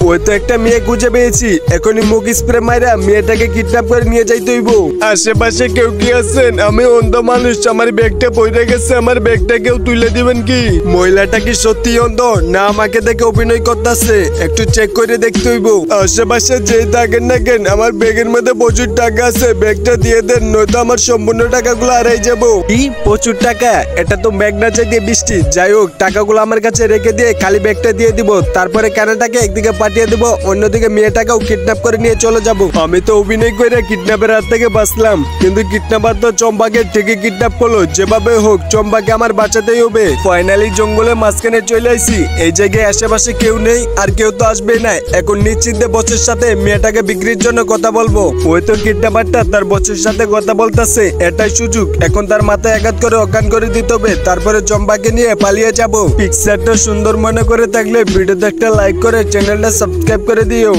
ওই তো একটা মেয়ে খুঁজে পেয়েছি, এখনই মুখ স্প্রে মাইরা মেয়েটাকে কিডন্যাপ করে নিয়ে যাইতে হইব। আশেপাশে কেউ কি আছেন? আমি অন্ধ মানুষ, আমার ব্যাগটা পড়ে গেছে, আমার ব্যাগটা কেউ তুলে দিবেন কি? মহিলাটা কি সত্যি অন্ধ না আমাকে দেখে অভিনয় করতেছে? একটু চেক করে দেখতে হইব। আশেপাশে যে থাকেন না কেন, আমার ব্যাগের মধ্যে প্রচুর টাকা আছে, ব্যাগটা দিয়ে দেন, নয়তো আমার সম্পূর্ণ টাকাগুলো হারাই যাবো। কি প্রচুর টাকা? এটা তো ব্যাগ না চাইতে বৃষ্টি। যাই হোক, টাকাগুলো আমার কাছে রেখে দিয়ে খালি ব্যাগটা দিয়ে দিব, তারপরে কানাটাকে একদিকে পাঠিয়ে দিব, অন্যদিকে মেয়েটাকেও কিডন্যাপ করে নিয়ে চলে যাব। আমি তো অভিনয় করে কিডন্যাপের হাত থেকে বাঁচলাম, কিন্তু কিডন্যাপার তো চম্পাকে ঠিকই কিডন্যাপ করলো। যেভাবে হোক চম্পাকে আমার বাঁচাতেই হবে। ফাইনালি জঙ্গলের মাঝখানে চলে আসি। এই জায়গায় আশেপাশে কেউ নেই, আর কেউ তো আসবে না। এখন নিশ্চিন্তে বসের সাথে মেয়েটাকে বিক্রির জন্য কথা বলবো। ওই তো কিডন্যাপারটা তার বসের সাথে কথা বলতেছে, এটাই সুযোগ। এখন তার মাথায় আঘাত করে অজ্ঞান করে দিতে হবে, তারপরে চম্পাকে নিয়ে পালিয়ে যাব। পিকচারটা সুন্দর মনে করে থাকলে ভিডিওতে একটা লাইক করে চ্যানেলটা সাবস্ক্রাইব করে দিও।